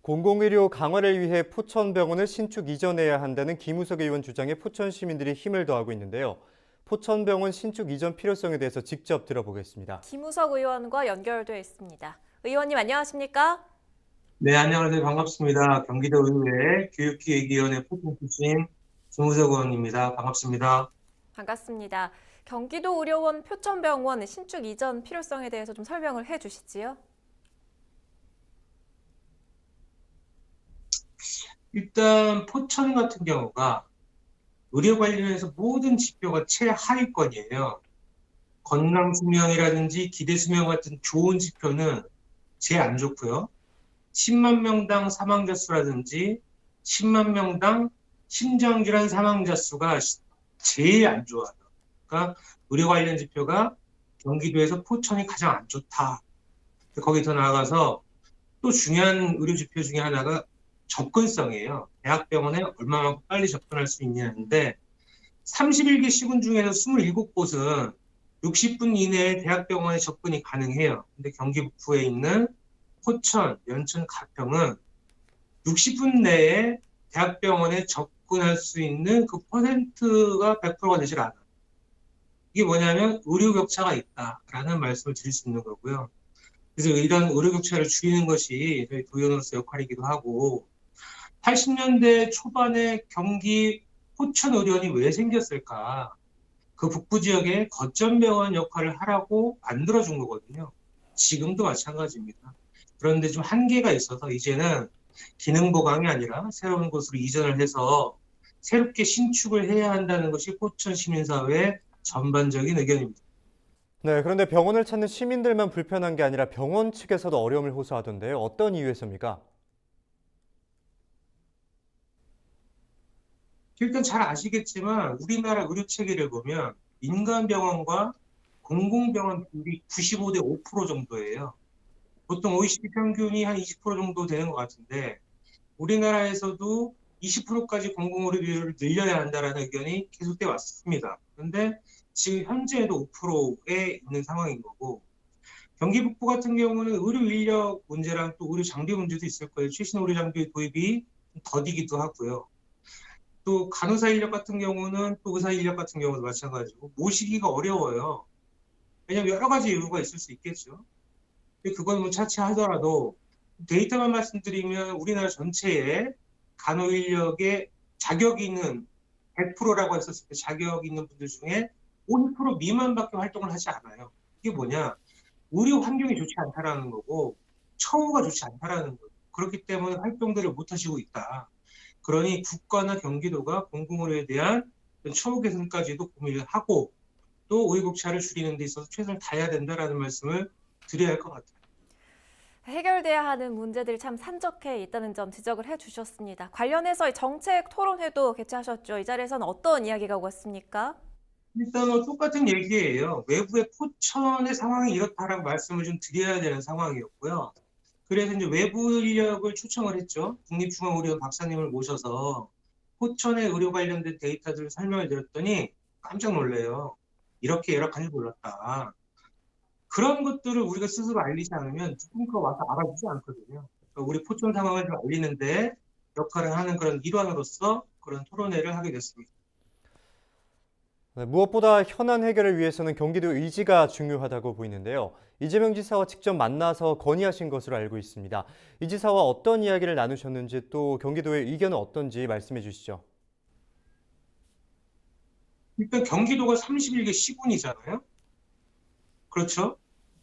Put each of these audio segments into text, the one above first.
공공의료 강화를 위해 포천병원을 신축 이전해야 한다는 김우석 의원 주장에 포천 시민들이 힘을 더하고 있는데요. 포천병원 신축 이전 필요성에 대해서 직접 들어보겠습니다. 김우석 의원과 연결돼 있습니다. 의원님 안녕하십니까? 네, 안녕하세요. 반갑습니다. 경기도 의회 교육기획위원회 포천 출신 김우석 의원입니다. 반갑습니다. 반갑습니다. 경기도 의료원 표천병원 신축 이전 필요성에 대해서 좀 설명을 해주시지요. 일단 포천 같은 경우가 의료 관련해서 모든 지표가 최하위권이에요. 건강 수명이라든지 기대 수명 같은 좋은 지표는 제일 안 좋고요. 10만 명당 사망자 수라든지 10만 명당 심장질환 사망자 수가 제일 안 좋아요. 그러니까 의료 관련 지표가 경기도에서 포천이 가장 안 좋다. 거기 더 나아가서 또 중요한 의료 지표 중에 하나가 접근성이에요. 대학병원에 얼마만큼 빨리 접근할 수 있냐는데 31개 시군 중에서 27곳은 60분 이내에 대학병원에 접근이 가능해요. 근데 경기 북부에 있는 포천, 연천, 가평은 60분 내에 대학병원에 접근할 수 있는 그 퍼센트가 100%가 되질 않아요. 이게 뭐냐면 의료 격차가 있다라는 말씀을 드릴 수 있는 거고요. 그래서 이런 의료 격차를 줄이는 것이 저희 도의원으로서 역할이기도 하고 80년대 초반에 경기 포천의료원이 왜 생겼을까? 그 북부 지역에 거점병원 역할을 하라고 만들어준 거거든요. 지금도 마찬가지입니다. 그런데 좀 한계가 있어서 이제는 기능 보강이 아니라 새로운 곳으로 이전을 해서 새롭게 신축을 해야 한다는 것이 포천 시민사회의 전반적인 의견입니다. 네, 그런데 병원을 찾는 시민들만 불편한 게 아니라 병원 측에서도 어려움을 호소하던데요. 어떤 이유에서입니까? 일단 잘 아시겠지만 우리나라 의료 체계를 보면 민간 병원과 공공병원 비율이 95대 5% 정도예요. 보통 OECD 평균이 한 20% 정도 되는 것 같은데 우리나라에서도 20%까지 공공의료 비율을 늘려야 한다는 의견이 계속돼 왔습니다. 그런데 지금 현재도 5%에 있는 상황인 거고 경기 북부 같은 경우는 의료 인력 문제랑 또 의료 장비 문제도 있을 거예요. 최신 의료 장비 도입이 더디기도 하고요. 또 간호사 인력 같은 경우는 또 의사 인력 같은 경우도 마찬가지고 모시기가 어려워요. 왜냐하면 여러 가지 이유가 있을 수 있겠죠. 근데 그건 뭐 차치하더라도 데이터만 말씀드리면 우리나라 전체에 간호 인력의 자격이 있는 100%라고 했었을 때 자격이 있는 분들 중에 50% 미만밖에 활동을 하지 않아요. 이게 뭐냐? 의료 환경이 좋지 않다라는 거고 처우가 좋지 않다라는 거예요. 그렇기 때문에 활동들을 못 하시고 있다. 그러니 국가나 경기도가 공공의료에 대한 처우 개선까지도 고민을 하고 또 의료격차를 줄이는 데 있어서 최선을 다해야 된다라는 말씀을 드려야 할 것 같아요. 해결돼야 하는 문제들이 참 산적해 있다는 점 지적을 해주셨습니다. 관련해서 정책 토론회도 개최하셨죠. 이 자리에서는 어떤 이야기가 오갔습니까? 일단 뭐 똑같은 얘기예요. 외부의 포천의 상황이 이렇다라고 말씀을 좀 드려야 되는 상황이었고요. 그래서 이제 외부 인력을 초청을 했죠. 국립중앙의료원 박사님을 모셔서 포천의 의료 관련된 데이터들을 설명을 드렸더니 깜짝 놀래요. 이렇게 열악한 줄 몰랐다. 그런 것들을 우리가 스스로 알리지 않으면 누군가 와서 알아주지 않거든요. 그러니까 우리 포천 상황을 좀 알리는데 역할을 하는 그런 일환으로서 그런 토론회를 하게 됐습니다. 네, 무엇보다 현안 해결을 위해서는 경기도 의지가 중요하다고 보이는데요. 이재명 지사와 직접 만나서 건의하신 것으로 알고 있습니다. 이 지사와 어떤 이야기를 나누셨는지 또 경기도의 의견은 어떤지 말씀해 주시죠. 일단 경기도가 31개 시군이잖아요. 그렇죠?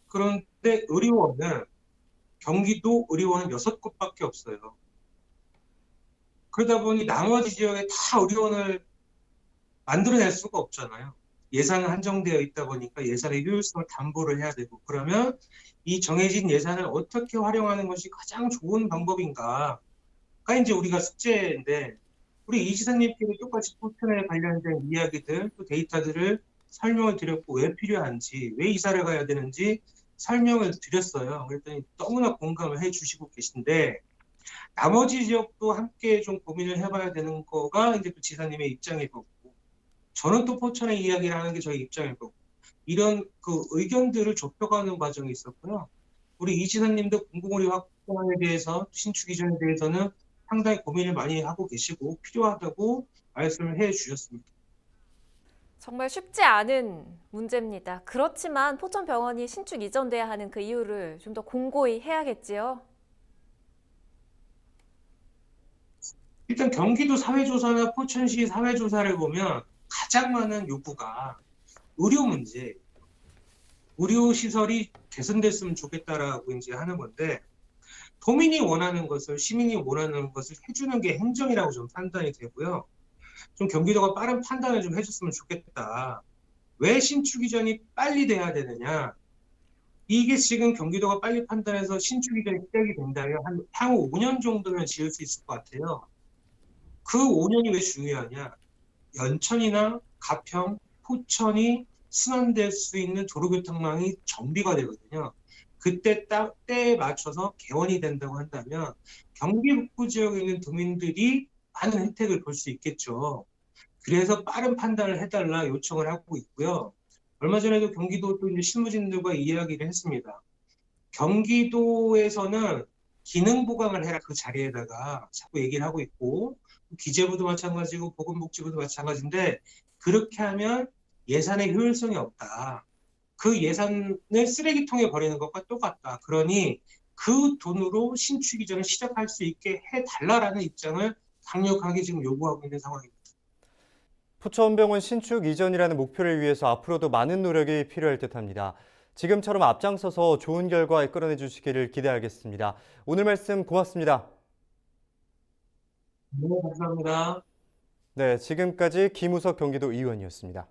그런데 의료원은 경기도 의료원은 6곳밖에 없어요. 그러다 보니 나머지 지역에 다 의료원을 만들어낼 수가 없잖아요. 예산은 한정되어 있다 보니까 예산의 효율성을 담보를 해야 되고 그러면 이 정해진 예산을 어떻게 활용하는 것이 가장 좋은 방법인가가 이제 우리가 숙제인데 우리 이 지사님께도 똑같이 포천에 관련된 이야기들 또 데이터들을 설명을 드렸고 왜 필요한지 왜 이사를 가야 되는지 설명을 드렸어요. 그랬더니 너무나 공감을 해주시고 계신데 나머지 지역도 함께 좀 고민을 해봐야 되는 거가 이제 또 지사님의 입장일 거고 저는 또 포천의 이야기를 하는 게 저희 입장일 거고 이런 그 의견들을 좁혀가는 과정이 있었고요. 우리 이 지사님도 공공의료 확장에 대해서 신축 이전에 대해서는 상당히 고민을 많이 하고 계시고 필요하다고 말씀을 해 주셨습니다. 정말 쉽지 않은 문제입니다. 그렇지만 포천병원이 신축 이전돼야 하는 그 이유를 좀 더 공고히 해야겠지요. 일단 경기도 사회조사나 포천시 사회조사를 보면 가장 많은 요구가 의료 문제, 의료 시설이 개선됐으면 좋겠다라고 이제 하는 건데 도민이 원하는 것을 시민이 원하는 것을 해주는 게 행정이라고 좀 판단이 되고요. 좀 경기도가 빠른 판단을 좀 해줬으면 좋겠다. 왜 신축 이전이 빨리 돼야 되느냐? 이게 지금 경기도가 빨리 판단해서 신축 이전이 시작이 된다면 향후 5년 정도면 지을 수 있을 것 같아요. 그 5년이 왜 중요하냐? 연천이나 가평, 포천이 순환될 수 있는 도로교통망이 정비가 되거든요. 그때 딱 때에 맞춰서 개원이 된다고 한다면 경기 북부 지역에 있는 도민들이 많은 혜택을 볼 수 있겠죠. 그래서 빠른 판단을 해달라 요청을 하고 있고요. 얼마 전에도 경기도 또 이제 실무진들과 이야기를 했습니다. 경기도에서는 기능 보강을 해라 그 자리에다가 자꾸 얘기를 하고 있고 기재부도 마찬가지고 보건복지부도 마찬가지인데 그렇게 하면 예산의 효율성이 없다. 그 예산을 쓰레기통에 버리는 것과 똑같다. 그러니 그 돈으로 신축 이전을 시작할 수 있게 해달라라는 입장을 강력하게 지금 요구하고 있는 상황입니다. 포천병원 신축 이전이라는 목표를 위해서 앞으로도 많은 노력이 필요할 듯합니다. 지금처럼 앞장서서 좋은 결과 이끌어내 주시기를 기대하겠습니다. 오늘 말씀 고맙습니다. 네, 감사합니다. 네, 지금까지 김우석 경기도 의원이었습니다.